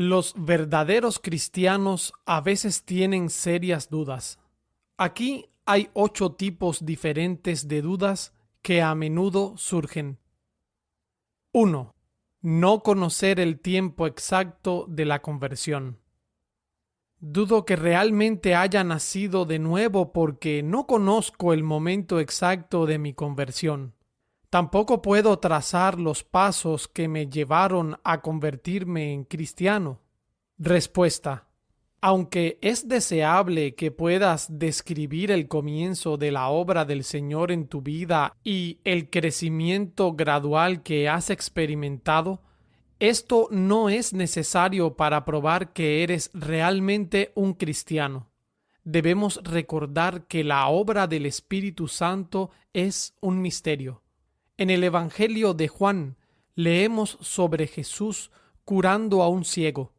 Los verdaderos cristianos a veces tienen serias dudas. Aquí hay 8 tipos diferentes de dudas que a menudo surgen. 1. No conocer el tiempo exacto de la conversión. Dudo que realmente haya nacido de nuevo porque no conozco el momento exacto de mi conversión. Tampoco puedo trazar los pasos que me llevaron a convertirme en cristiano. Respuesta. Aunque es deseable que puedas describir el comienzo de la obra del Señor en tu vida y el crecimiento gradual que has experimentado, esto no es necesario para probar que eres realmente un cristiano. Debemos recordar que la obra del Espíritu Santo es un misterio. En el Evangelio de Juan leemos sobre Jesús curando a un ciego.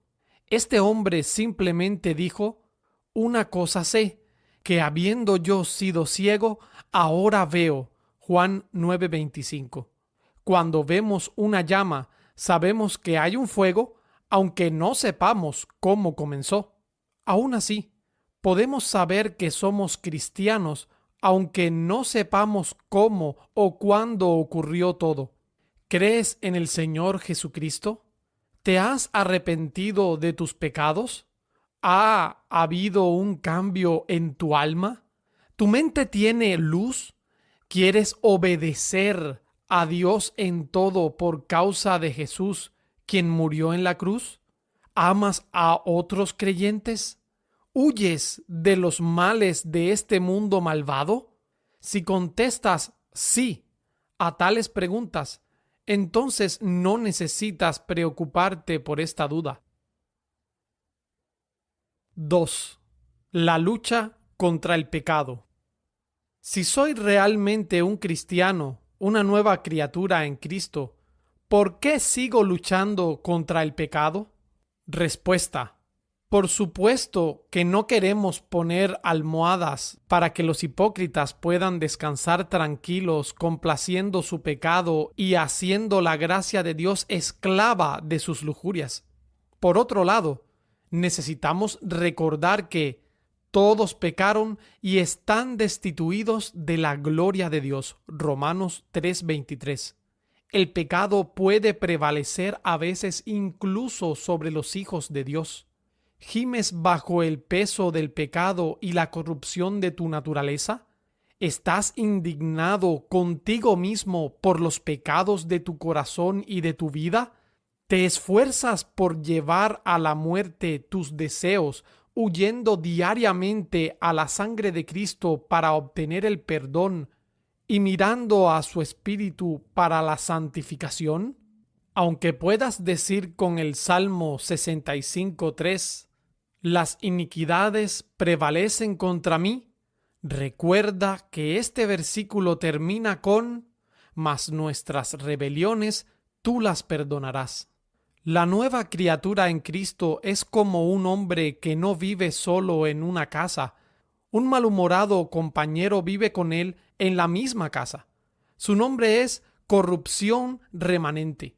Este hombre simplemente dijo: una cosa sé, que habiendo yo sido ciego, ahora veo. Juan 9:25. Cuando vemos una llama, sabemos que hay un fuego, aunque no sepamos cómo comenzó. Aún así, podemos saber que somos cristianos, aunque no sepamos cómo o cuándo ocurrió todo. ¿Crees en el Señor Jesucristo? ¿Te has arrepentido de tus pecados? ¿Ha habido un cambio en tu alma? ¿Tu mente tiene luz? ¿Quieres obedecer a Dios en todo por causa de Jesús, quien murió en la cruz? ¿Amas a otros creyentes? ¿Huyes de los males de este mundo malvado? Si contestas sí a tales preguntas, entonces no necesitas preocuparte por esta duda. 2. La lucha contra el pecado. Si soy realmente un cristiano, una nueva criatura en Cristo, ¿por qué sigo luchando contra el pecado? Respuesta. Por supuesto que no queremos poner almohadas para que los hipócritas puedan descansar tranquilos complaciendo su pecado y haciendo la gracia de Dios esclava de sus lujurias. Por otro lado, necesitamos recordar que todos pecaron y están destituidos de la gloria de Dios. Romanos 3:23. El pecado puede prevalecer a veces incluso sobre los hijos de Dios. ¿Gimes bajo el peso del pecado y la corrupción de tu naturaleza? ¿Estás indignado contigo mismo por los pecados de tu corazón y de tu vida? ¿Te esfuerzas por llevar a la muerte tus deseos, huyendo diariamente a la sangre de Cristo para obtener el perdón y mirando a su Espíritu para la santificación? Aunque puedas decir con el Salmo 65:3, las iniquidades prevalecen contra mí, recuerda que este versículo termina con: mas nuestras rebeliones tú las perdonarás. La nueva criatura en Cristo es como un hombre que no vive solo en una casa. Un malhumorado compañero vive con él en la misma casa. Su nombre es corrupción remanente.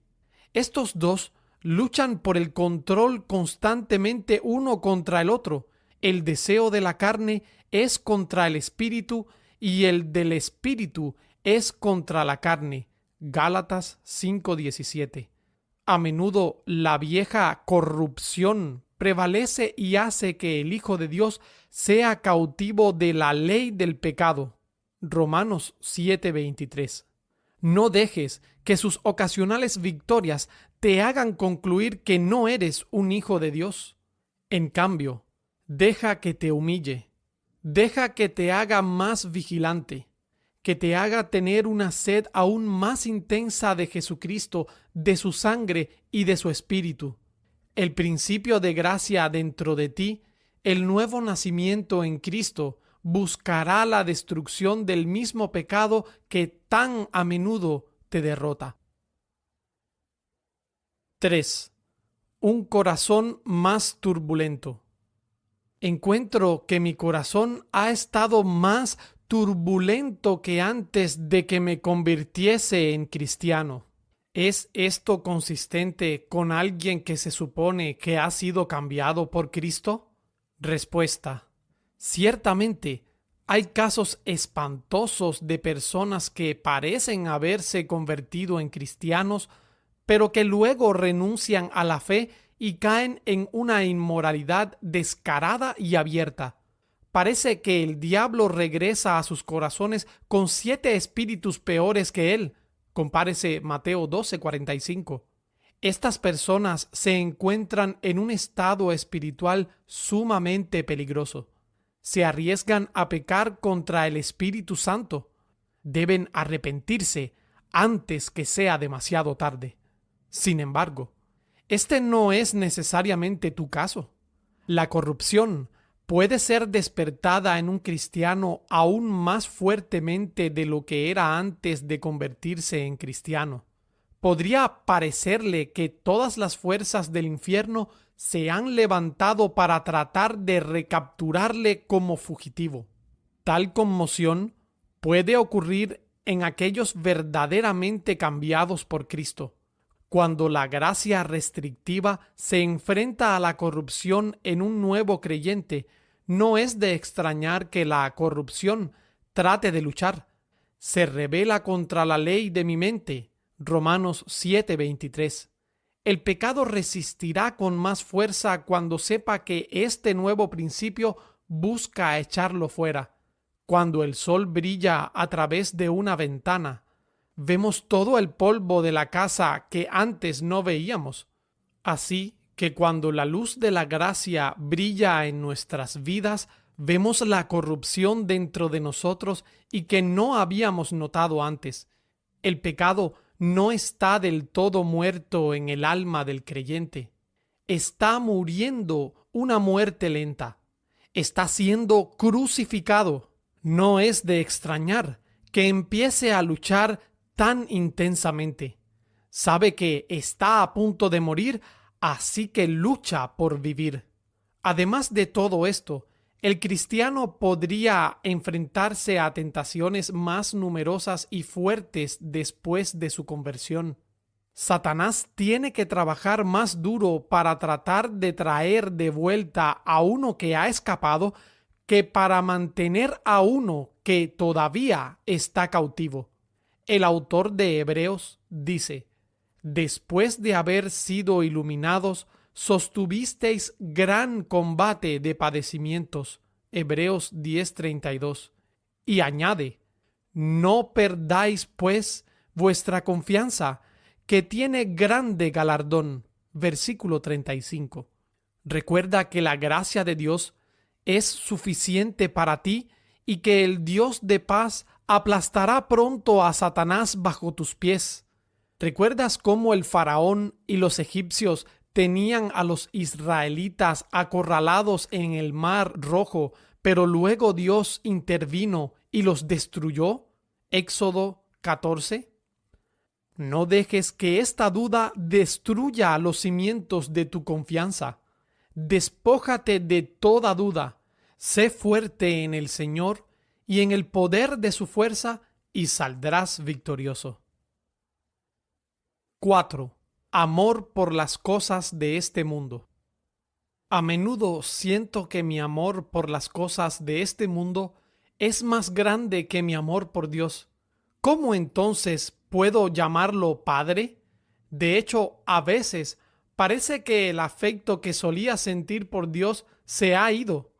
Estos dos luchan por el control constantemente uno contra el otro. El deseo de la carne es contra el espíritu y el del espíritu es contra la carne. Gálatas 5:17. A menudo la vieja corrupción prevalece y hace que el Hijo de Dios sea cautivo de la ley del pecado. Romanos 7:23. No dejes que sus ocasionales victorias te hagan concluir que no eres un hijo de Dios. En cambio, deja que te humille, deja que te haga más vigilante, que te haga tener una sed aún más intensa de Jesucristo, de su sangre y de su espíritu. El principio de gracia dentro de ti, el nuevo nacimiento en Cristo, buscará la destrucción del mismo pecado que tan a menudo te derrota. 3. Un corazón más turbulento. Encuentro que mi corazón ha estado más turbulento que antes de que me convirtiese en cristiano. ¿Es esto consistente con alguien que se supone que ha sido cambiado por Cristo? Respuesta: ciertamente, hay casos espantosos de personas que parecen haberse convertido en cristianos, pero que luego renuncian a la fe y caen en una inmoralidad descarada y abierta. Parece que el diablo regresa a sus corazones con 7 espíritus peores que él. Compárese Mateo 12:45. Estas personas se encuentran en un estado espiritual sumamente peligroso. Se arriesgan a pecar contra el Espíritu Santo. Deben arrepentirse antes que sea demasiado tarde. Sin embargo, este no es necesariamente tu caso. La corrupción puede ser despertada en un cristiano aún más fuertemente de lo que era antes de convertirse en cristiano. Podría parecerle que todas las fuerzas del infierno se han levantado para tratar de recapturarle como fugitivo. Tal conmoción puede ocurrir en aquellos verdaderamente cambiados por Cristo. Cuando la gracia restrictiva se enfrenta a la corrupción en un nuevo creyente, no es de extrañar que la corrupción trate de luchar. Se rebela contra la ley de mi mente. Romanos 7:23. El pecado resistirá con más fuerza cuando sepa que este nuevo principio busca echarlo fuera. Cuando el sol brilla a través de una ventana, vemos todo el polvo de la casa que antes no veíamos. Así que cuando la luz de la gracia brilla en nuestras vidas, vemos la corrupción dentro de nosotros y que no habíamos notado antes. El pecado no está del todo muerto en el alma del creyente. Está muriendo una muerte lenta. Está siendo crucificado. No es de extrañar que empiece a luchar tan intensamente. Sabe que está a punto de morir, así que lucha por vivir. Además de todo esto, el cristiano podría enfrentarse a tentaciones más numerosas y fuertes después de su conversión. Satanás tiene que trabajar más duro para tratar de traer de vuelta a uno que ha escapado que para mantener a uno que todavía está cautivo. El autor de Hebreos dice: después de haber sido iluminados, sostuvisteis gran combate de padecimientos. Hebreos 10:32. Y añade: no perdáis pues vuestra confianza, que tiene grande galardón. Versículo 35. Recuerda que la gracia de Dios es suficiente para ti y que el Dios de paz aplastará pronto a Satanás bajo tus pies. ¿Recuerdas cómo el faraón y los egipcios tenían a los israelitas acorralados en el Mar Rojo, pero luego Dios intervino y los destruyó? Éxodo 14. No dejes que esta duda destruya los cimientos de tu confianza. Despójate de toda duda. Sé fuerte en el Señor y en el poder de su fuerza, y saldrás victorioso. 4. Amor por las cosas de este mundo. A menudo siento que mi amor por las cosas de este mundo es más grande que mi amor por Dios. ¿Cómo entonces puedo llamarlo Padre? De hecho, a veces parece que el afecto que solía sentir por Dios se ha ido.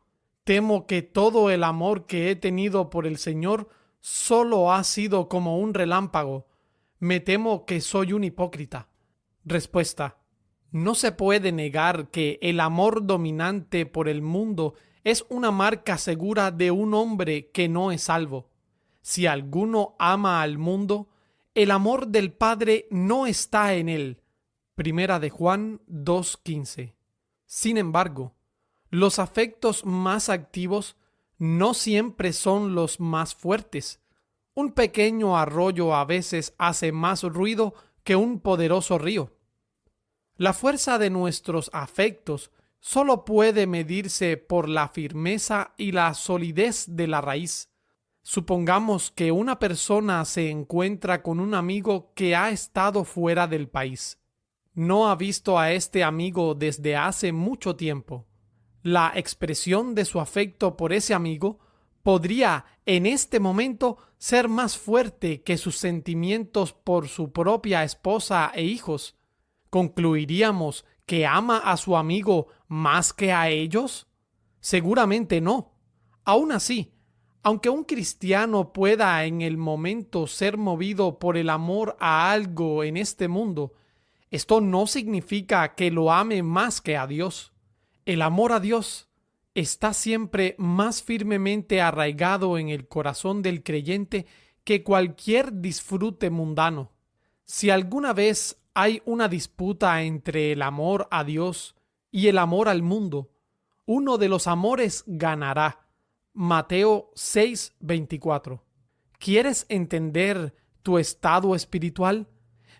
Temo que todo el amor que he tenido por el Señor solo ha sido como un relámpago. Me temo que soy un hipócrita. Respuesta: no se puede negar que el amor dominante por el mundo es una marca segura de un hombre que no es salvo. Si alguno ama al mundo, el amor del Padre no está en él. Primera de Juan 2:15. Sin embargo, los afectos más activos no siempre son los más fuertes. Un pequeño arroyo a veces hace más ruido que un poderoso río. La fuerza de nuestros afectos solo puede medirse por la firmeza y la solidez de la raíz. Supongamos que una persona se encuentra con un amigo que ha estado fuera del país. No ha visto a este amigo desde hace mucho tiempo. La expresión de su afecto por ese amigo podría en este momento ser más fuerte que sus sentimientos por su propia esposa e hijos. ¿Concluiríamos que ama a su amigo más que a ellos? Seguramente no. Aún así, aunque un cristiano pueda en el momento ser movido por el amor a algo en este mundo, esto no significa que lo ame más que a Dios. El amor a Dios está siempre más firmemente arraigado en el corazón del creyente que cualquier disfrute mundano. Si alguna vez hay una disputa entre el amor a Dios y el amor al mundo, uno de los amores ganará. Mateo 6:24. ¿Quieres entender tu estado espiritual?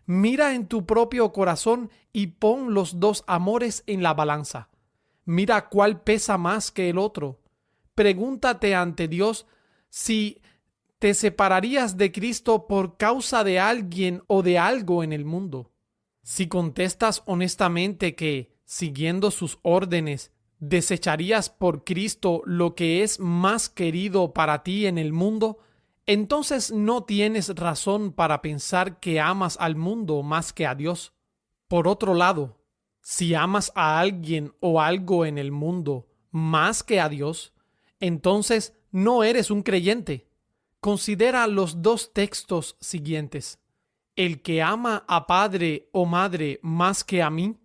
Mira en tu propio corazón y pon los dos amores en la balanza. Mira cuál pesa más que el otro. Pregúntate ante Dios si te separarías de Cristo por causa de alguien o de algo en el mundo. Si contestas honestamente que, siguiendo sus órdenes, desecharías por Cristo lo que es más querido para ti en el mundo, entonces no tienes razón para pensar que amas al mundo más que a Dios. Por otro lado, si amas a alguien o algo en el mundo más que a Dios, entonces no eres un creyente. Considera los dos textos siguientes. El que ama a padre o madre más que a mí,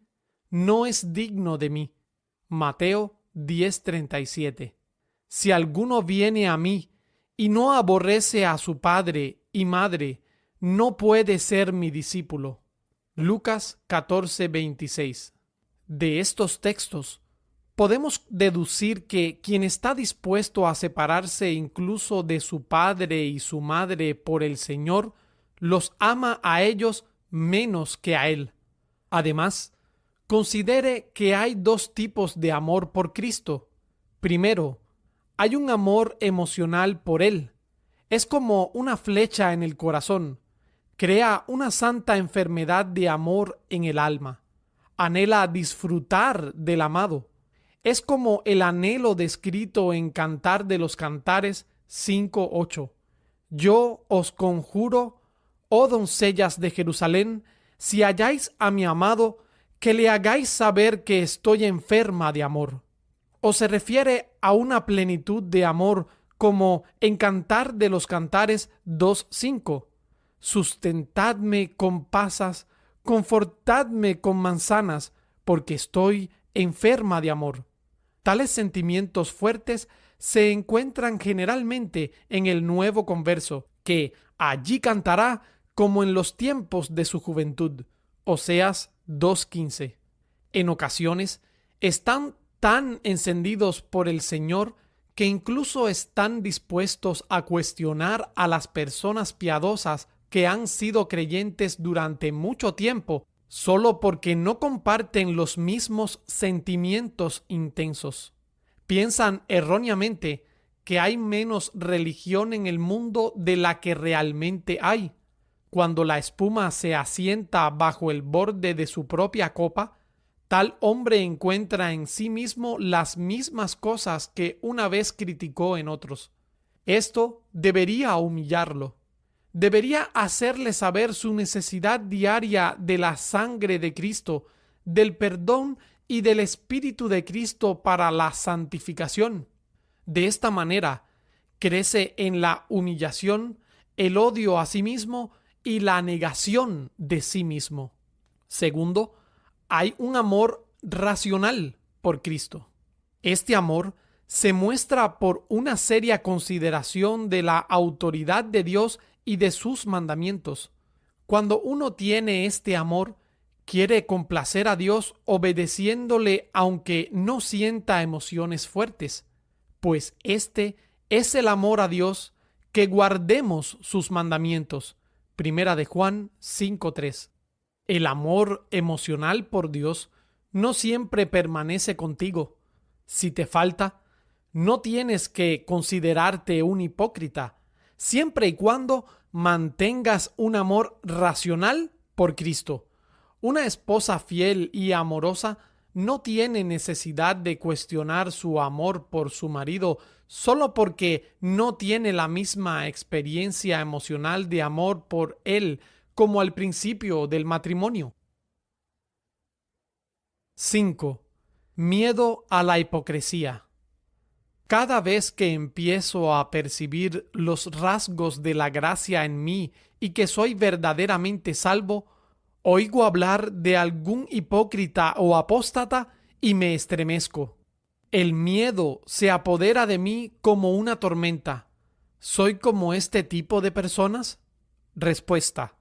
no es digno de mí. Mateo 10:37. Si alguno viene a mí y no aborrece a su padre y madre, no puede ser mi discípulo. Lucas 14:26. De estos textos, podemos deducir que quien está dispuesto a separarse incluso de su padre y su madre por el Señor, los ama a ellos menos que a Él. Además, considere que hay dos tipos de amor por Cristo. Primero, hay un amor emocional por Él. Es como una flecha en el corazón. Crea una santa enfermedad de amor en el alma. Anhela disfrutar del amado. Es como el anhelo descrito en Cantar de los Cantares 5:8. Yo os conjuro, oh doncellas de Jerusalén, si halláis a mi amado, que le hagáis saber que estoy enferma de amor. O se refiere a una plenitud de amor como en Cantar de los Cantares 2:5. Sustentadme con pasas, confortadme con manzanas, porque estoy enferma de amor. Tales sentimientos fuertes se encuentran generalmente en el nuevo converso, que allí cantará como en los tiempos de su juventud. Oseas 2:15. En ocasiones están tan encendidos por el Señor que incluso están dispuestos a cuestionar a las personas piadosas que han sido creyentes durante mucho tiempo, solo porque no comparten los mismos sentimientos intensos. Piensan erróneamente que hay menos religión en el mundo de la que realmente hay. Cuando la espuma se asienta bajo el borde de su propia copa, tal hombre encuentra en sí mismo las mismas cosas que una vez criticó en otros. Esto debería humillarlo. Debería hacerle saber su necesidad diaria de la sangre de Cristo, del perdón y del Espíritu de Cristo para la santificación. De esta manera, crece en la humillación, el odio a sí mismo y la negación de sí mismo. Segundo, hay un amor racional por Cristo. Este amor se muestra por una seria consideración de la autoridad de Dios y de sus mandamientos. Cuando uno tiene este amor, quiere complacer a Dios obedeciéndole aunque no sienta emociones fuertes, pues este es el amor a Dios, que guardemos sus mandamientos. Primera de Juan 5:3. El amor emocional por Dios no siempre permanece contigo. Si te falta, no tienes que considerarte un hipócrita, siempre y cuando mantengas un amor racional por Cristo. Una esposa fiel y amorosa no tiene necesidad de cuestionar su amor por su marido solo porque no tiene la misma experiencia emocional de amor por él como al principio del matrimonio. 5. Miedo a la hipocresía. Cada vez que empiezo a percibir los rasgos de la gracia en mí y que soy verdaderamente salvo, oigo hablar de algún hipócrita o apóstata y me estremezco. El miedo se apodera de mí como una tormenta. ¿Soy como este tipo de personas? Respuesta: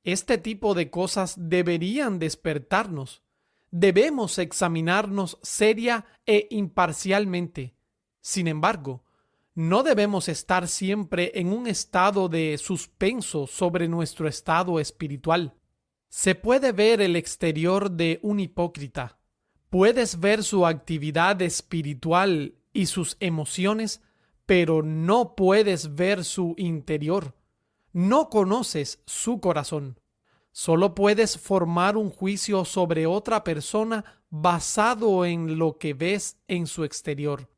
este tipo de cosas deberían despertarnos. Debemos examinarnos seria e imparcialmente. Sin embargo, no debemos estar siempre en un estado de suspenso sobre nuestro estado espiritual. Se puede ver el exterior de un hipócrita. Puedes ver su actividad espiritual y sus emociones, pero no puedes ver su interior. No conoces su corazón. Solo puedes formar un juicio sobre otra persona basado en lo que ves en su exterior.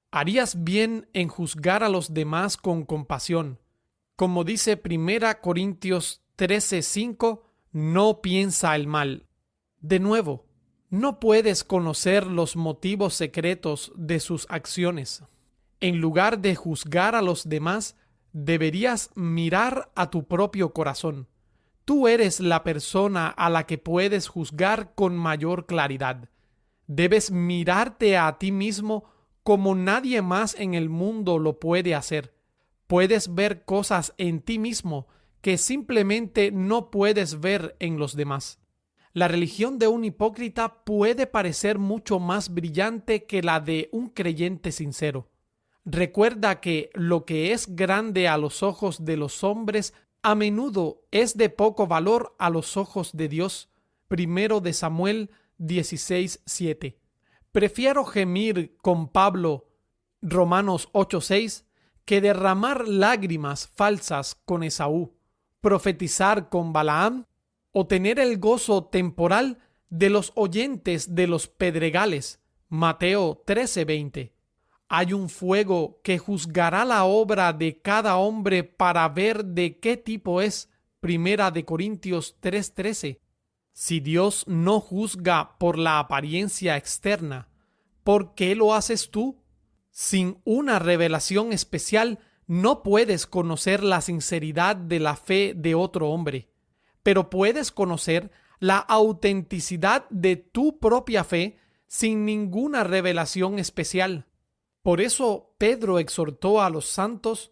Harías bien en juzgar a los demás con compasión. Como dice 1 Corintios 13:5, no piensa el mal. De nuevo, no puedes conocer los motivos secretos de sus acciones. En lugar de juzgar a los demás, deberías mirar a tu propio corazón. Tú eres la persona a la que puedes juzgar con mayor claridad. Debes mirarte a ti mismo como nadie más en el mundo lo puede hacer. Puedes ver cosas en ti mismo que simplemente no puedes ver en los demás. La religión de un hipócrita puede parecer mucho más brillante que la de un creyente sincero. Recuerda que lo que es grande a los ojos de los hombres a menudo es de poco valor a los ojos de Dios. 1 de Samuel 16:7. Prefiero gemir con Pablo, Romanos 8:6, que derramar lágrimas falsas con Esaú, profetizar con Balaam o tener el gozo temporal de los oyentes de los pedregales. Mateo 13:20. Hay un fuego que juzgará la obra de cada hombre para ver de qué tipo es. 1 de Corintios 3:13. Si Dios no juzga por la apariencia externa, ¿por qué lo haces tú? Sin una revelación especial, no puedes conocer la sinceridad de la fe de otro hombre, pero puedes conocer la autenticidad de tu propia fe sin ninguna revelación especial. Por eso Pedro exhortó a los santos: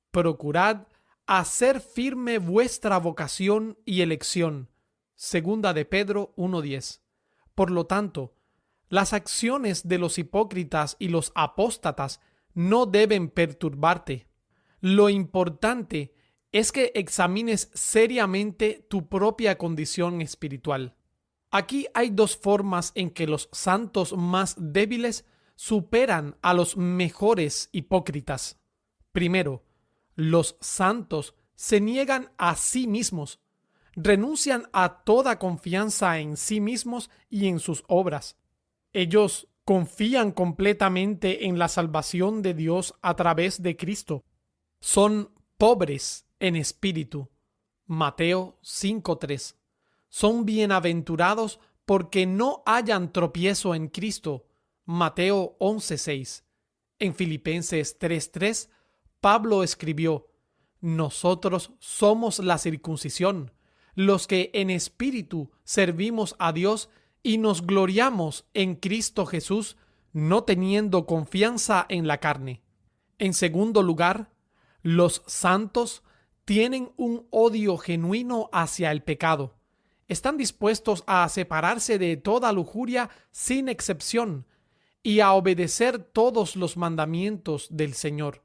procurad hacer firme vuestra vocación y elección. Segunda de Pedro 1:10. Por lo tanto, las acciones de los hipócritas y los apóstatas no deben perturbarte. Lo importante es que examines seriamente tu propia condición espiritual. Aquí hay dos formas en que los santos más débiles superan a los mejores hipócritas. Primero, los santos se niegan a sí mismos, renuncian a toda confianza en sí mismos y en sus obras. Ellos confían completamente en la salvación de Dios a través de Cristo. Son pobres en espíritu. Mateo 5:3. Son bienaventurados porque no hayan tropiezo en Cristo. Mateo 11:6. En Filipenses 3:3, Pablo escribió: nosotros somos la circuncisión, los que en espíritu servimos a Dios y nos gloriamos en Cristo Jesús, no teniendo confianza en la carne. En segundo lugar, los santos tienen un odio genuino hacia el pecado. Están dispuestos a separarse de toda lujuria sin excepción y a obedecer todos los mandamientos del Señor.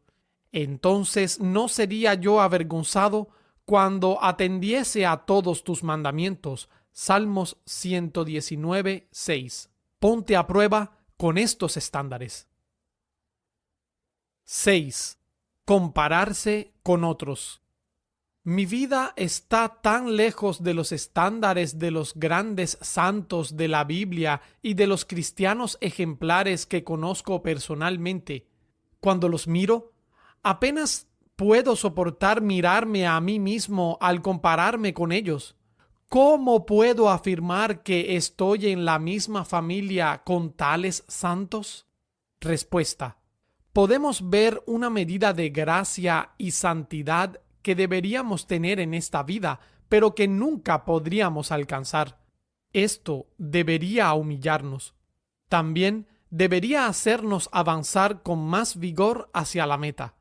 Entonces no sería yo avergonzado cuando atendiese a todos tus mandamientos. Salmos 119:6. Ponte a prueba con estos estándares. 6. compararse con otros. Mi vida está tan lejos de los estándares de los grandes santos de la Biblia y de los cristianos ejemplares que conozco personalmente. Cuando los miro, apenas puedo soportar mirarme a mí mismo al compararme con ellos. ¿Cómo puedo afirmar que estoy en la misma familia con tales santos? Respuesta: podemos ver una medida de gracia y santidad que deberíamos tener en esta vida, pero que nunca podríamos alcanzar. Esto debería humillarnos. También debería hacernos avanzar con más vigor hacia la meta.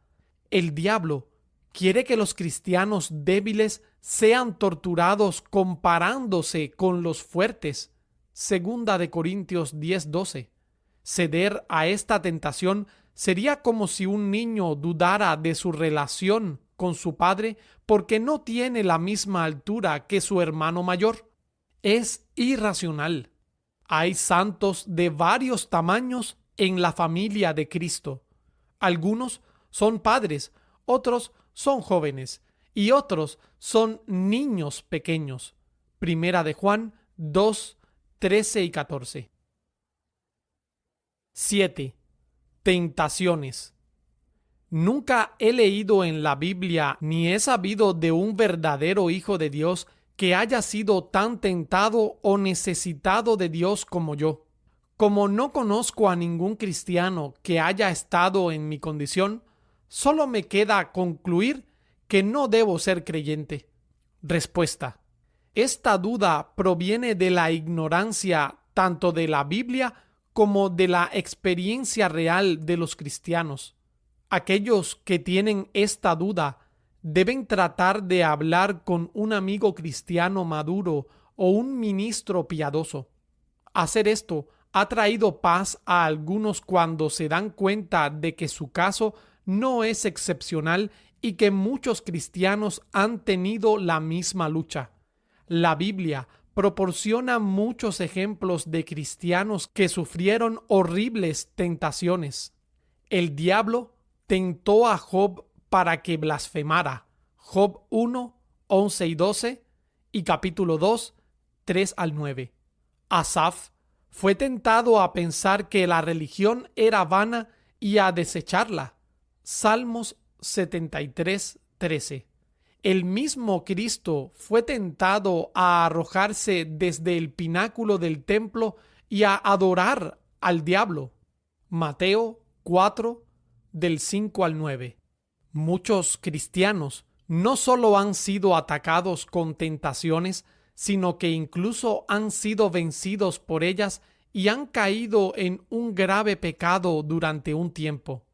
El diablo quiere que los cristianos débiles sean torturados comparándose con los fuertes. Segunda de Corintios 10:12. Ceder a esta tentación sería como si un niño dudara de su relación con su padre porque no tiene la misma altura que su hermano mayor. Es irracional. Hay santos de varios tamaños en la familia de Cristo. Algunos son padres, otros son jóvenes y otros son niños pequeños. Primera de Juan 2, 13 y 14. 7. Tentaciones. Nunca he leído en la Biblia ni he sabido de un verdadero hijo de Dios que haya sido tan tentado o necesitado de Dios como yo. Como no conozco a ningún cristiano que haya estado en mi condición, solo me queda concluir que no debo ser creyente. Respuesta: esta duda proviene de la ignorancia tanto de la Biblia como de la experiencia real de los cristianos. Aquellos que tienen esta duda deben tratar de hablar con un amigo cristiano maduro o un ministro piadoso. Hacer esto ha traído paz a algunos cuando se dan cuenta de que su caso no es excepcional y que muchos cristianos han tenido la misma lucha. La Biblia proporciona muchos ejemplos de cristianos que sufrieron horribles tentaciones. El diablo tentó a Job para que blasfemara. Job 1, 11 y 12 y capítulo 2, 3 al 9. Asaf fue tentado a pensar que la religión era vana y a desecharla. Salmos 73, 13. El mismo Cristo fue tentado a arrojarse desde el pináculo del templo y a adorar al diablo. Mateo 4, del 5 al 9. Muchos cristianos no solo han sido atacados con tentaciones, sino que incluso han sido vencidos por ellas y han caído en un grave pecado durante un tiempo.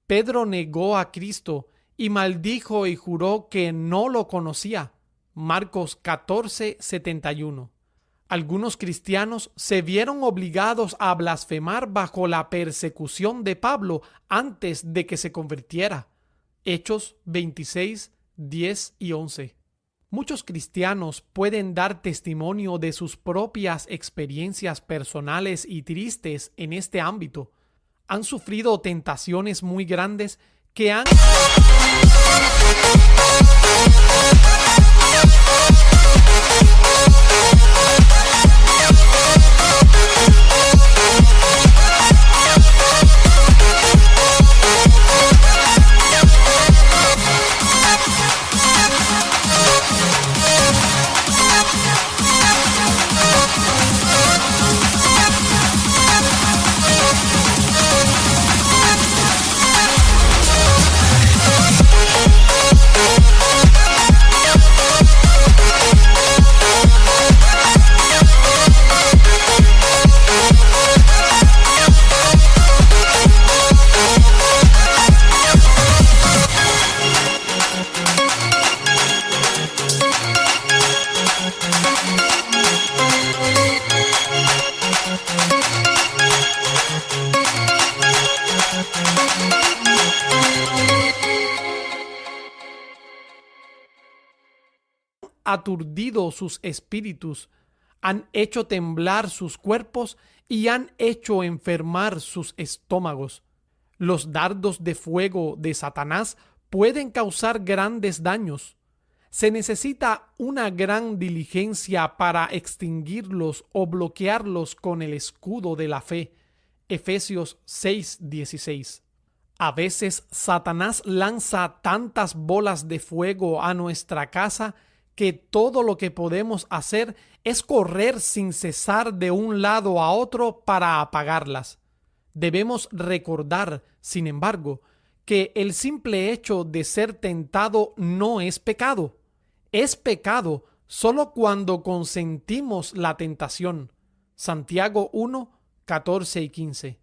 Pedro negó a Cristo y maldijo y juró que no lo conocía. Marcos 14, 71. Algunos cristianos se vieron obligados a blasfemar bajo la persecución de Pablo antes de que se convirtiera. Hechos 26, 10 y 11. Muchos cristianos pueden dar testimonio de sus propias experiencias personales y tristes en este ámbito. Han sufrido tentaciones muy grandes que han aturdido sus espíritus, han hecho temblar sus cuerpos y han hecho enfermar sus estómagos. Los dardos de fuego de Satanás pueden causar grandes daños. Se necesita una gran diligencia para extinguirlos o bloquearlos con el escudo de la fe. Efesios 6:16. A veces Satanás lanza tantas bolas de fuego a nuestra casa que todo lo que podemos hacer es correr sin cesar de un lado a otro para apagarlas. Debemos recordar, sin embargo, que el simple hecho de ser tentado no es pecado. Es pecado solo cuando consentimos la tentación. Santiago 1, 14 y 15.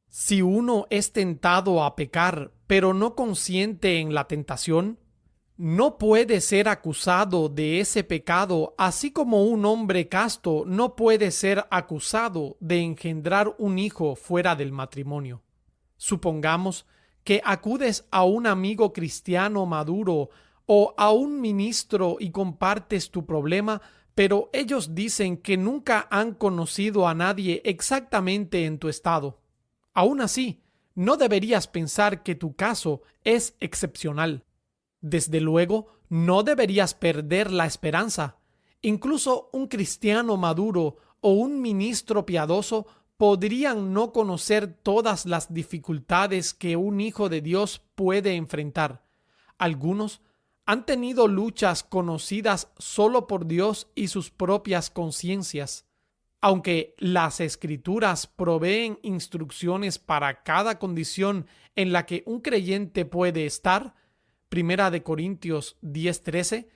Si uno es tentado a pecar, pero no consiente en la tentación, no puede ser acusado de ese pecado, así como un hombre casto no puede ser acusado de engendrar un hijo fuera del matrimonio. Supongamos que acudes a un amigo cristiano maduro o a un ministro y compartes tu problema, pero ellos dicen que nunca han conocido a nadie exactamente en tu estado. Aún así, no deberías pensar que tu caso es excepcional. Desde luego, no deberías perder la esperanza. Incluso un cristiano maduro o un ministro piadoso podrían no conocer todas las dificultades que un hijo de Dios puede enfrentar. Algunos han tenido luchas conocidas solo por Dios y sus propias conciencias. Aunque las Escrituras proveen instrucciones para cada condición en la que un creyente puede estar, 1 Corintios 10:13,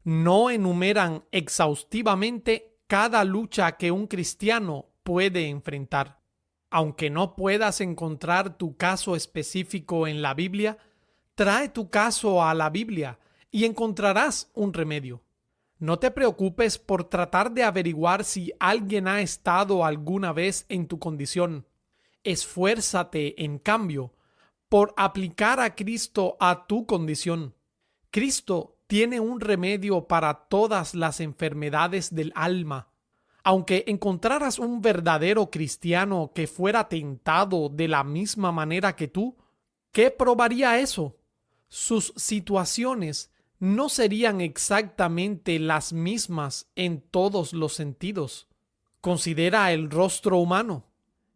no enumeran exhaustivamente cada lucha que un cristiano puede enfrentar. Aunque no puedas encontrar tu caso específico en la Biblia, trae tu caso a la Biblia y encontrarás un remedio. No te preocupes por tratar de averiguar si alguien ha estado alguna vez en tu condición. Esfuérzate, en cambio, por aplicar a Cristo a tu condición. Cristo tiene un remedio para todas las enfermedades del alma. Aunque encontraras un verdadero cristiano que fuera tentado de la misma manera que tú, ¿qué probaría eso? Sus situaciones no serían exactamente las mismas en todos los sentidos. Considera el rostro humano.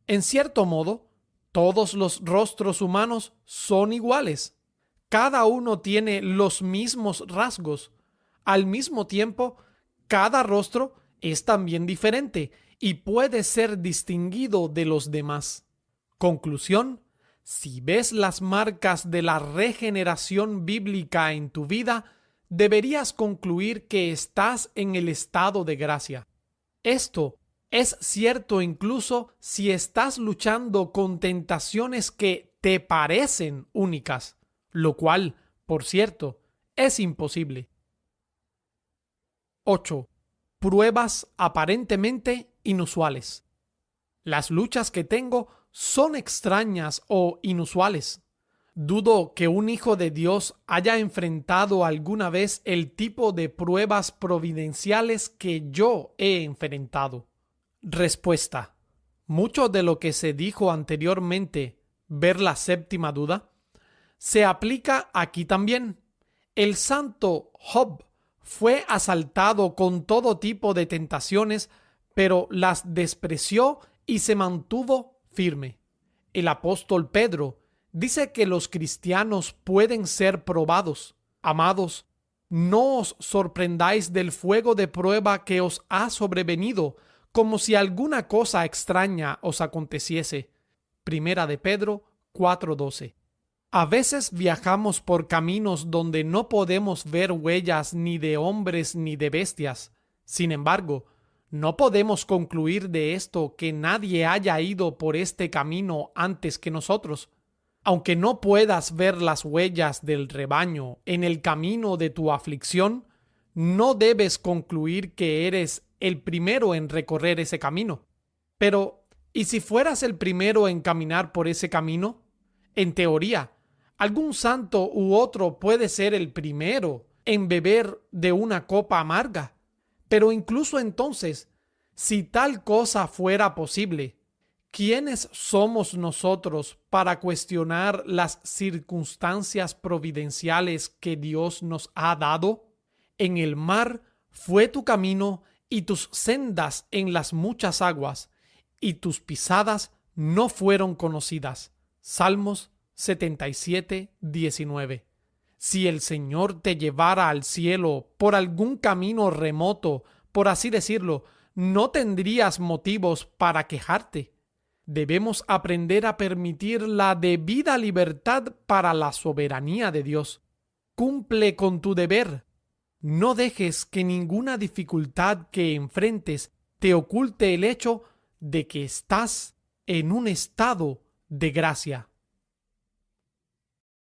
En cierto modo, todos los rostros humanos son iguales. Cada uno tiene los mismos rasgos. Al mismo tiempo, cada rostro es también diferente y puede ser distinguido de los demás. Conclusión: si ves las marcas de la regeneración bíblica en tu vida, deberías concluir que estás en el estado de gracia. Esto es cierto incluso si estás luchando con tentaciones que te parecen únicas, lo cual, por cierto, es imposible. 8. Pruebas aparentemente inusuales. Las luchas que tengo son extrañas o inusuales. Dudo que un hijo de Dios haya enfrentado alguna vez el tipo de pruebas providenciales que yo he enfrentado. Respuesta: mucho de lo que se dijo anteriormente, ver la séptima duda, se aplica aquí también. El santo Job fue asaltado con todo tipo de tentaciones, pero las despreció y se mantuvo firme. El apóstol Pedro dice que los cristianos pueden ser probados. Amados, no os sorprendáis del fuego de prueba que os ha sobrevenido, como si alguna cosa extraña os aconteciese. 1 Pedro 4:12. A veces viajamos por caminos donde no podemos ver huellas ni de hombres ni de bestias. Sin embargo, no podemos concluir de esto que nadie haya ido por este camino antes que nosotros. Aunque no puedas ver las huellas del rebaño en el camino de tu aflicción, no debes concluir que eres el primero en recorrer ese camino. Pero, ¿y si fueras el primero en caminar por ese camino? En teoría, algún santo u otro puede ser el primero en beber de una copa amarga. Pero incluso entonces, si tal cosa fuera posible, ¿Quiénes somos nosotros para cuestionar las circunstancias providenciales que Dios nos ha dado? En el mar fue tu camino y tus sendas en las muchas aguas, y tus pisadas no fueron conocidas. Salmos 77, 19. Si el Señor te llevara al cielo por algún camino remoto, por así decirlo, no tendrías motivos para quejarte. Debemos aprender a permitir la debida libertad para la soberanía de Dios. Cumple con tu deber. No dejes que ninguna dificultad que enfrentes te oculte el hecho de que estás en un estado de gracia.